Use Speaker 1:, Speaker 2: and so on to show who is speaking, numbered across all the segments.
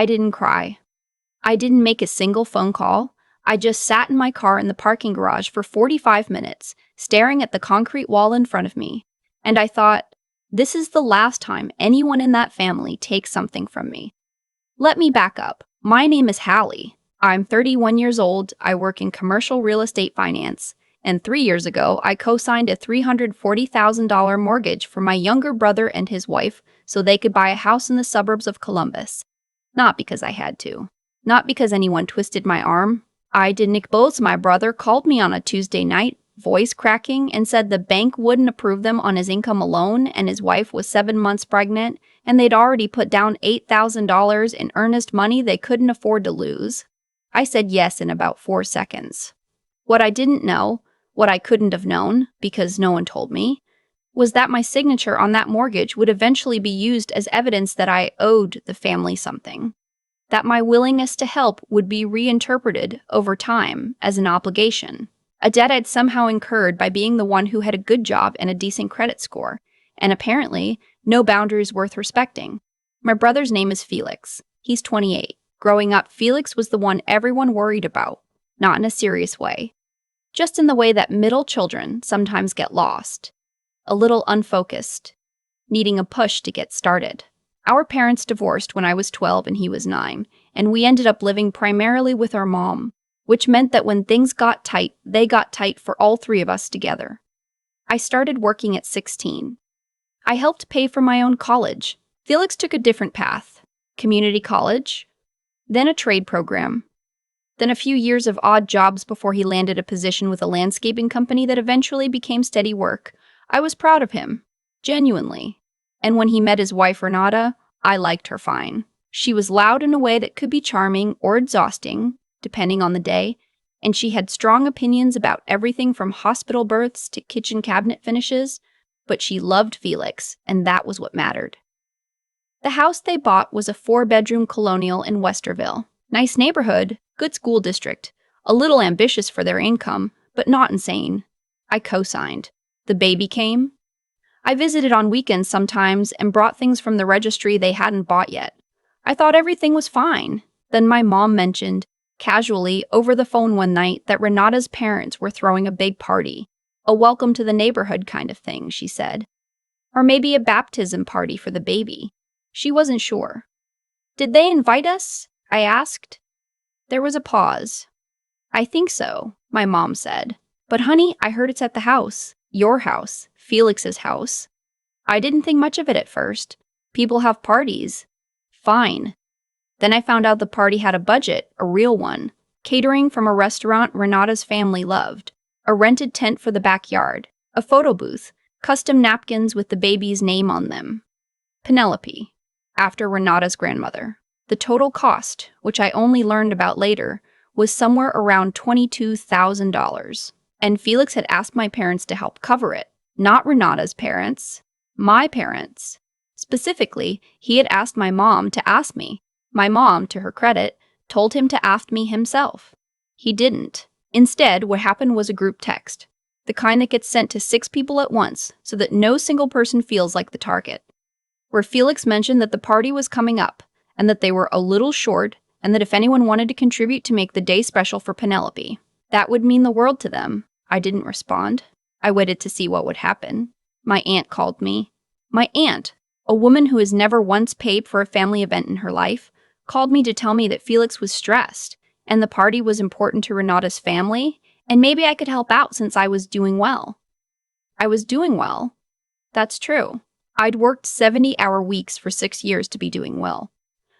Speaker 1: I didn't cry. I didn't make a single phone call. I just sat in my car in the parking garage for 45 minutes, staring at the concrete wall in front of me. And I thought, this is the last time anyone in that family takes something from me. Let me back up. My name is Hallie. I'm 31 years old. I work in commercial real estate finance. And 3 years ago, I co-signed a $340,000 mortgage for my younger brother and his wife so they could buy a house in the suburbs of Columbus. Not because I had to. Not because anyone twisted my arm. I didn't expose my brother called me on a Tuesday night, voice cracking, and said the bank wouldn't approve them on his income alone and his wife was 7 months pregnant and they'd already put down $8,000 in earnest money they couldn't afford to lose. I said yes in about 4 seconds. What I didn't know, what I couldn't have known, because no one told me, was that my signature on that mortgage would eventually be used as evidence that I owed the family something. That my willingness to help would be reinterpreted over time as an obligation, a debt I'd somehow incurred by being the one who had a good job and a decent credit score, and apparently no boundaries worth respecting. My brother's name is Felix. He's 28. Growing up, Felix was the one everyone worried about, not in a serious way, just in the way that middle children sometimes get lost, a little unfocused, needing a push to get started. Our parents divorced when I was 12 and he was 9, and we ended up living primarily with our mom, which meant that when things got tight, they got tight for all three of us together. I started working at 16. I helped pay for my own college. Felix took a different path. Community college, then a trade program, then a few years of odd jobs before he landed a position with a landscaping company that eventually became steady work. I was proud of him, genuinely. And when he met his wife, Renata, I liked her fine. She was loud in a way that could be charming or exhausting, depending on the day, and she had strong opinions about everything from hospital births to kitchen cabinet finishes, but she loved Felix, and that was what mattered. The house they bought was a 4-bedroom colonial in Westerville. Nice neighborhood, good school district, a little ambitious for their income, but not insane. I co-signed. The baby came. I visited on weekends sometimes and brought things from the registry they hadn't bought yet. I thought everything was fine. Then my mom mentioned, casually, over the phone one night, that Renata's parents were throwing a big party. A welcome to the neighborhood kind of thing, she said. Or maybe a baptism party for the baby. She wasn't sure. Did they invite us? I asked. There was a pause. I think so, my mom said. But honey, I heard it's at the house. Your house. Felix's house. I didn't think much of it at first. People have parties. Fine. Then I found out the party had a budget, a real one. Catering from a restaurant Renata's family loved. A rented tent for the backyard. A photo booth. Custom napkins with the baby's name on them. Penelope, after Renata's grandmother. The total cost, which I only learned about later, was somewhere around $22,000. And Felix had asked my parents to help cover it. Not Renata's parents. My parents. Specifically, he had asked my mom to ask me. My mom, to her credit, told him to ask me himself. He didn't. Instead, what happened was a group text. The kind that gets sent to 6 people at once, so that no single person feels like the target. Where Felix mentioned that the party was coming up, and that they were a little short, and that if anyone wanted to contribute to make the day special for Penelope, that would mean the world to them. I didn't respond. I waited to see what would happen. My aunt called me. My aunt, a woman who has never once paid for a family event in her life, called me to tell me that Felix was stressed, and the party was important to Renata's family, and maybe I could help out since I was doing well. I was doing well. That's true. I'd worked 70-hour weeks for 6 years to be doing well.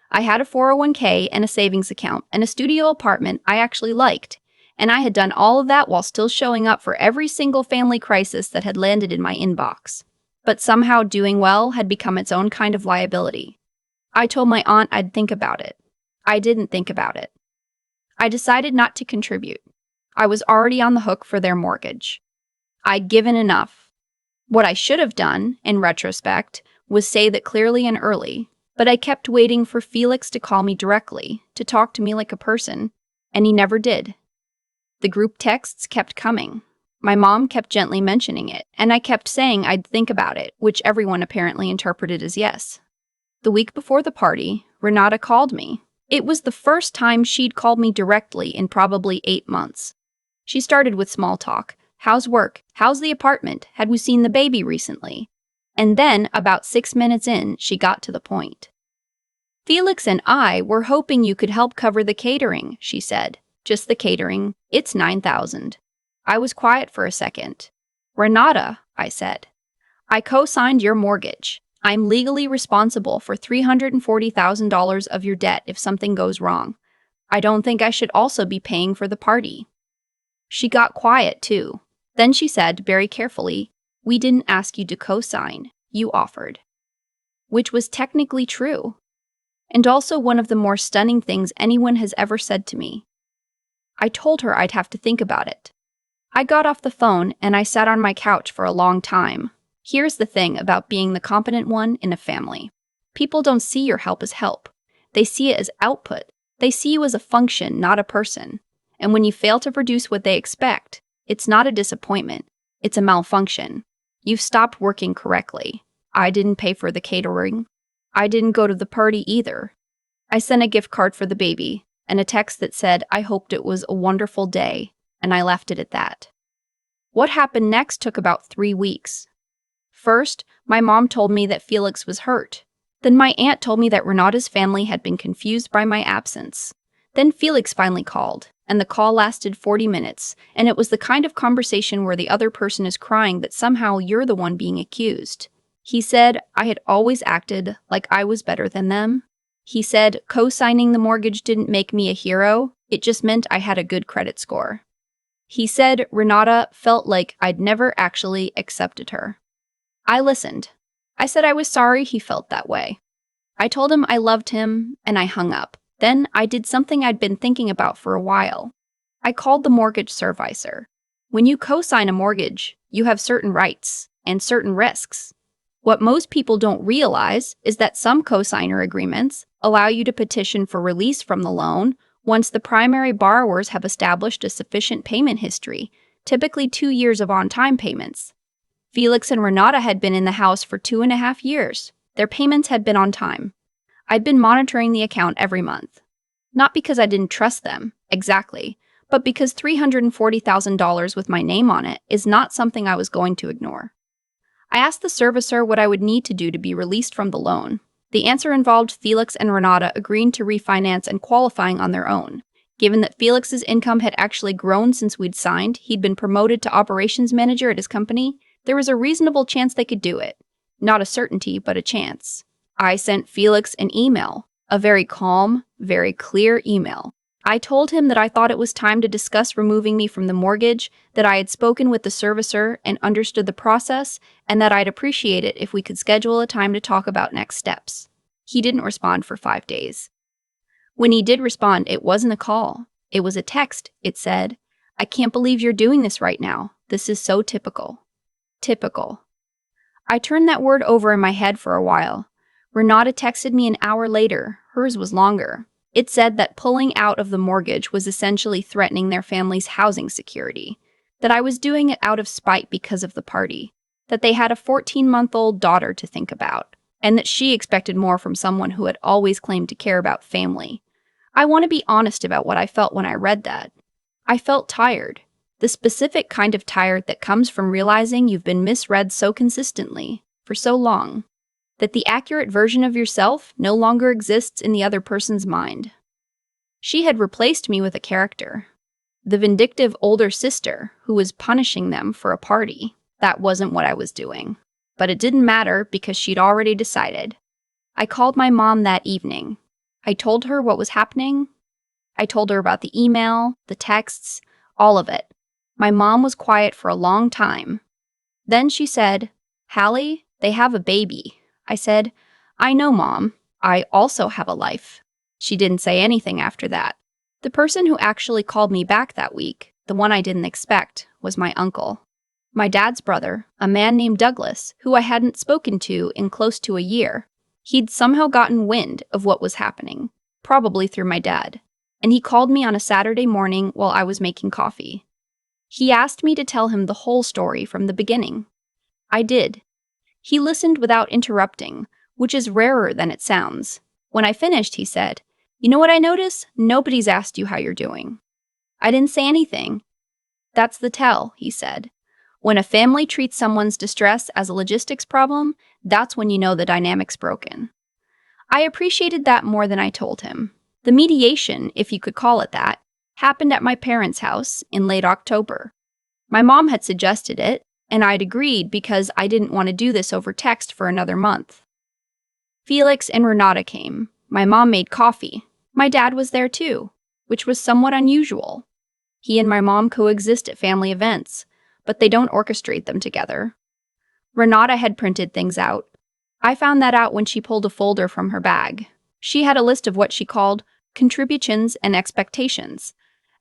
Speaker 1: I had a 401k and a savings account and a studio apartment I actually liked, and I had done all of that while still showing up for every single family crisis that had landed in my inbox. But somehow doing well had become its own kind of liability. I told my aunt I'd think about it. I didn't think about it. I decided not to contribute. I was already on the hook for their mortgage. I'd given enough. What I should have done, in retrospect, was say that clearly and early, but I kept waiting for Felix to call me directly, to talk to me like a person, and he never did. The group texts kept coming. My mom kept gently mentioning it, and I kept saying I'd think about it, which everyone apparently interpreted as yes. The week before the party, Renata called me. It was the first time she'd called me directly in probably 8 months. She started with small talk. How's work? How's the apartment? Had we seen the baby recently? And then, about 6 minutes in, she got to the point. Felix and I were hoping you could help cover the catering, she said. Just the catering. It's $9,000. I was quiet for a second. Renata, I said. I co-signed your mortgage. I'm legally responsible for $340,000 of your debt if something goes wrong. I don't think I should also be paying for the party. She got quiet, too. Then she said, very carefully, we didn't ask you to co-sign. You offered. Which was technically true. And also one of the more stunning things anyone has ever said to me. I told her I'd have to think about it. I got off the phone and I sat on my couch for a long time. Here's the thing about being the competent one in a family. People don't see your help as help. They see it as output. They see you as a function, not a person. And when you fail to produce what they expect, it's not a disappointment. It's a malfunction. You've stopped working correctly. I didn't pay for the catering. I didn't go to the party either. I sent a gift card for the baby and a text that said I hoped it was a wonderful day, and I left it at that. What happened next took about 3 weeks. First, my mom told me that Felix was hurt. Then my aunt told me that Renata's family had been confused by my absence. Then Felix finally called, and the call lasted 40 minutes, and it was the kind of conversation where the other person is crying that somehow you're the one being accused. He said I had always acted like I was better than them. He said co-signing the mortgage didn't make me a hero, it just meant I had a good credit score. He said Renata felt like I'd never actually accepted her. I listened. I said I was sorry he felt that way. I told him I loved him, and I hung up. Then I did something I'd been thinking about for a while. I called the mortgage servicer. When you co-sign a mortgage, you have certain rights and certain risks. What most people don't realize is that some co-signer agreements allow you to petition for release from the loan once the primary borrowers have established a sufficient payment history, typically 2 years of on-time payments. Felix and Renata had been in the house for 2.5 years. Their payments had been on time. I'd been monitoring the account every month. Not because I didn't trust them, exactly, but because $340,000 with my name on it is not something I was going to ignore. I asked the servicer what I would need to do to be released from the loan. The answer involved Felix and Renata agreeing to refinance and qualifying on their own. Given that Felix's income had actually grown since we'd signed, he'd been promoted to operations manager at his company, there was a reasonable chance they could do it. Not a certainty, but a chance. I sent Felix an email, a very calm, very clear email. I told him that I thought it was time to discuss removing me from the mortgage, that I had spoken with the servicer and understood the process, and that I'd appreciate it if we could schedule a time to talk about next steps. He didn't respond for 5 days. When he did respond, it wasn't a call. It was a text. It said, I can't believe you're doing this right now. This is so typical. Typical. I turned that word over in my head for a while. Renata texted me an hour later. Hers was longer. It said that pulling out of the mortgage was essentially threatening their family's housing security, that I was doing it out of spite because of the party, that they had a 14-month-old daughter to think about, and that she expected more from someone who had always claimed to care about family. I want to be honest about what I felt when I read that. I felt tired, the specific kind of tired that comes from realizing you've been misread so consistently, for so long, that the accurate version of yourself no longer exists in the other person's mind. She had replaced me with a character, the vindictive older sister who was punishing them for a party. That wasn't what I was doing. But it didn't matter because she'd already decided. I called my mom that evening. I told her what was happening. I told her about the email, the texts, all of it. My mom was quiet for a long time. Then she said, Hallie, they have a baby. I said, I know, Mom. I also have a life. She didn't say anything after that. The person who actually called me back that week, the one I didn't expect, was my uncle. My dad's brother, a man named Douglas, who I hadn't spoken to in close to a year. He'd somehow gotten wind of what was happening, probably through my dad, and he called me on a Saturday morning while I was making coffee. He asked me to tell him the whole story from the beginning. I did. He listened without interrupting, which is rarer than it sounds. When I finished, he said, You know what I notice? Nobody's asked you how you're doing. I didn't say anything. That's the tell, he said. When a family treats someone's distress as a logistics problem, that's when you know the dynamic's broken. I appreciated that more than I told him. The mediation, if you could call it that, happened at my parents' house in late October. My mom had suggested it, and I'd agreed because I didn't want to do this over text for another month. Felix and Renata came. My mom made coffee. My dad was there too, which was somewhat unusual. He and my mom coexist at family events, but they don't orchestrate them together. Renata had printed things out. I found that out when she pulled a folder from her bag. She had a list of what she called contributions and expectations,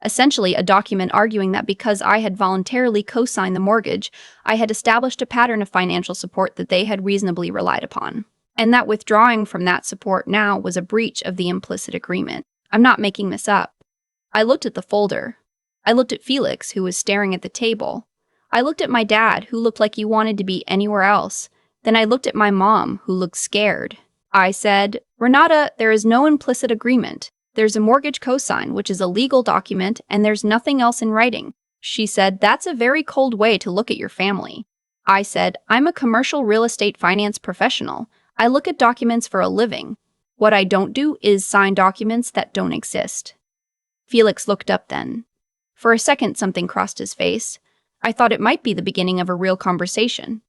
Speaker 1: essentially a document arguing that because I had voluntarily co-signed the mortgage, I had established a pattern of financial support that they had reasonably relied upon, and that withdrawing from that support now was a breach of the implicit agreement. I'm not making this up. I looked at the folder. I looked at Felix, who was staring at the table. I looked at my dad, who looked like he wanted to be anywhere else. Then I looked at my mom, who looked scared. I said, Renata, there is no implicit agreement. There's a mortgage cosign, which is a legal document, and there's nothing else in writing. She said, that's a very cold way to look at your family. I said, I'm a commercial real estate finance professional. I look at documents for a living. What I don't do is sign documents that don't exist. Felix looked up then. For a second, something crossed his face. I thought it might be the beginning of a real conversation.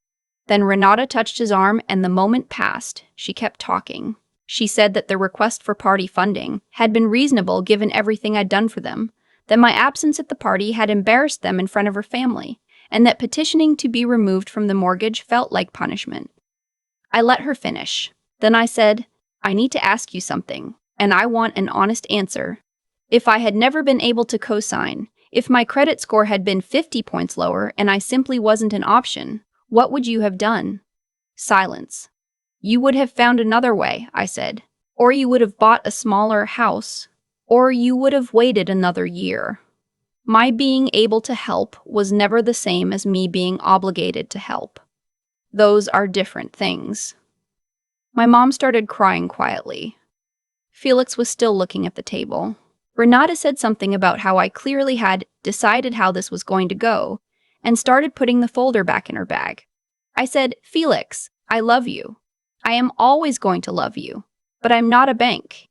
Speaker 1: Then Renata touched his arm, and the moment passed. She kept talking. She said that the request for party funding had been reasonable given everything I'd done for them, that my absence at the party had embarrassed them in front of her family, and that petitioning to be removed from the mortgage felt like punishment. I let her finish. Then I said, I need to ask you something, and I want an honest answer. If I had never been able to co-sign, if my credit score had been 50 points lower and I simply wasn't an option, what would you have done? Silence. You would have found another way, I said. Or you would have bought a smaller house. Or you would have waited another year. My being able to help was never the same as me being obligated to help. Those are different things. My mom started crying quietly. Felix was still looking at the table. Renata said something about how I clearly had decided how this was going to go, and started putting the folder back in her bag. I said, Felix, I love you. I am always going to love you, but I'm not a bank,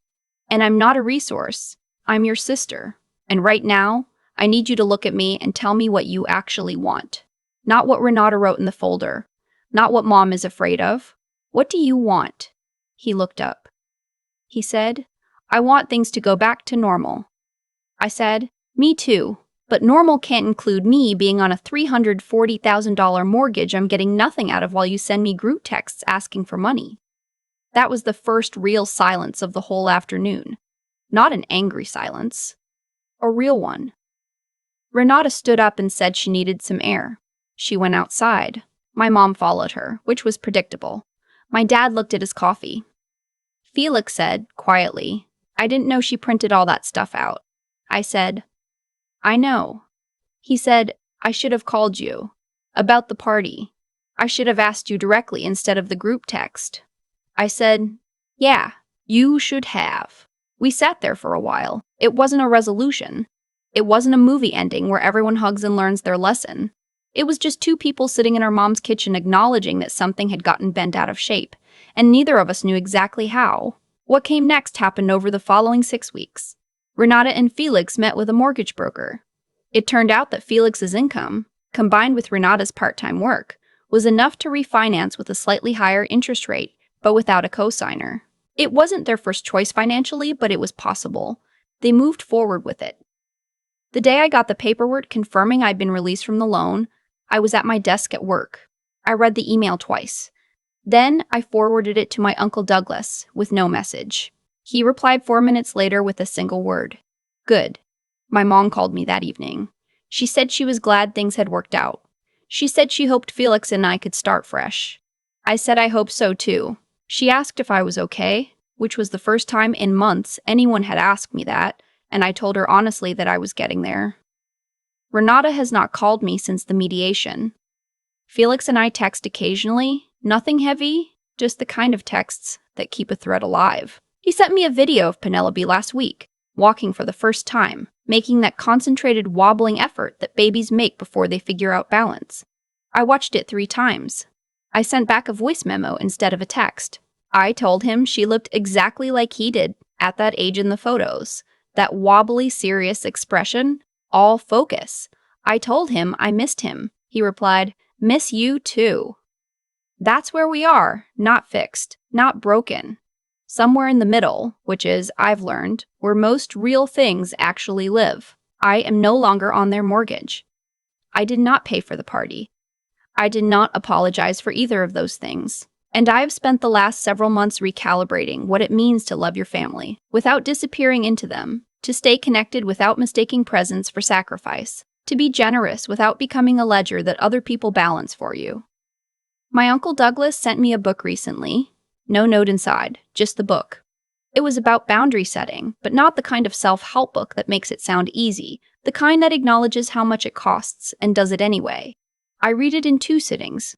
Speaker 1: and I'm not a resource. I'm your sister, and right now, I need you to look at me and tell me what you actually want. Not what Renata wrote in the folder, not what Mom is afraid of. What do you want? He looked up. He said, I want things to go back to normal. I said, me too. But normal can't include me being on a $340,000 mortgage I'm getting nothing out of while you send me group texts asking for money. That was the first real silence of the whole afternoon. Not an angry silence. A real one. Renata stood up and said she needed some air. She went outside. My mom followed her, which was predictable. My dad looked at his coffee. Felix said, quietly, I didn't know she printed all that stuff out. I said, I know. He said, I should have called you. About the party. I should have asked you directly instead of the group text. I said, yeah, you should have. We sat there for a while. It wasn't a resolution. It wasn't a movie ending where everyone hugs and learns their lesson. It was just two people sitting in our mom's kitchen acknowledging that something had gotten bent out of shape, and neither of us knew exactly how. What came next happened over the following 6 weeks. Renata and Felix met with a mortgage broker. It turned out that Felix's income, combined with Renata's part-time work, was enough to refinance with a slightly higher interest rate, but without a cosigner. It wasn't their first choice financially, but it was possible. They moved forward with it. The day I got the paperwork confirming I'd been released from the loan, I was at my desk at work. I read the email twice. Then I forwarded it to my Uncle Douglas with no message. He replied 4 minutes later with a single word. Good. My mom called me that evening. She said she was glad things had worked out. She said she hoped Felix and I could start fresh. I said I hoped so too. She asked if I was okay, which was the first time in months anyone had asked me that, and I told her honestly that I was getting there. Renata has not called me since the mediation. Felix and I text occasionally, nothing heavy, just the kind of texts that keep a thread alive. He sent me a video of Penelope last week, walking for the first time, making that concentrated wobbling effort that babies make before they figure out balance. I watched it 3 times. I sent back a voice memo instead of a text. I told him she looked exactly like he did at that age in the photos. That wobbly, serious expression, all focus. I told him I missed him. He replied, "Miss you too." That's where we are, not fixed, not broken. Somewhere in the middle, which is, I've learned, where most real things actually live. I am no longer on their mortgage. I did not pay for the party. I did not apologize for either of those things. And I have spent the last several months recalibrating what it means to love your family, without disappearing into them, to stay connected without mistaking presence for sacrifice, to be generous without becoming a ledger that other people balance for you. My Uncle Douglas sent me a book recently. No note inside, just the book. It was about boundary setting, but not the kind of self-help book that makes it sound easy, the kind that acknowledges how much it costs and does it anyway. I read it in 2 sittings.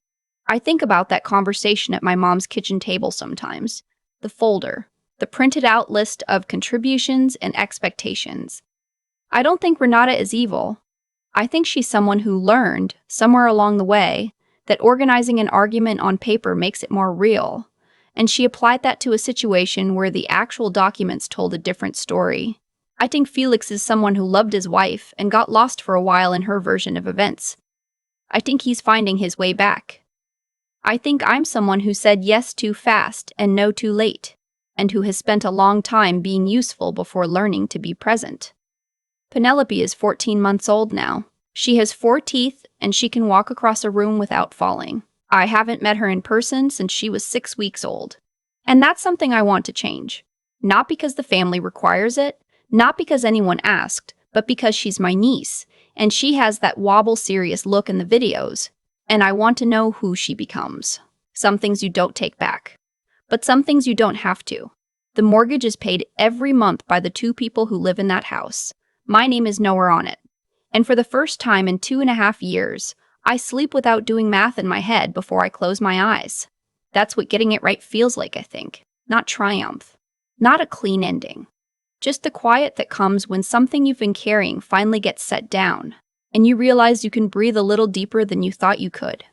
Speaker 1: I think about that conversation at my mom's kitchen table sometimes. The folder, the printed out list of contributions and expectations. I don't think Renata is evil. I think she's someone who learned, somewhere along the way, that organizing an argument on paper makes it more real. And she applied that to a situation where the actual documents told a different story. I think Felix is someone who loved his wife and got lost for a while in her version of events. I think he's finding his way back. I think I'm someone who said yes too fast and no too late, and who has spent a long time being useful before learning to be present. Penelope is 14 months old now. She has 4 teeth, and she can walk across a room without falling. I haven't met her in person since she was 6 weeks old. And that's something I want to change. Not because the family requires it, not because anyone asked, but because she's my niece, and she has that wobble serious look in the videos, and I want to know who she becomes. Some things you don't take back, but some things you don't have to. The mortgage is paid every month by the 2 people who live in that house. My name is nowhere on it. And for the first time in 2.5 years, I sleep without doing math in my head before I close my eyes. That's what getting it right feels like, I think. Not triumph. Not a clean ending. Just the quiet that comes when something you've been carrying finally gets set down, and you realize you can breathe a little deeper than you thought you could.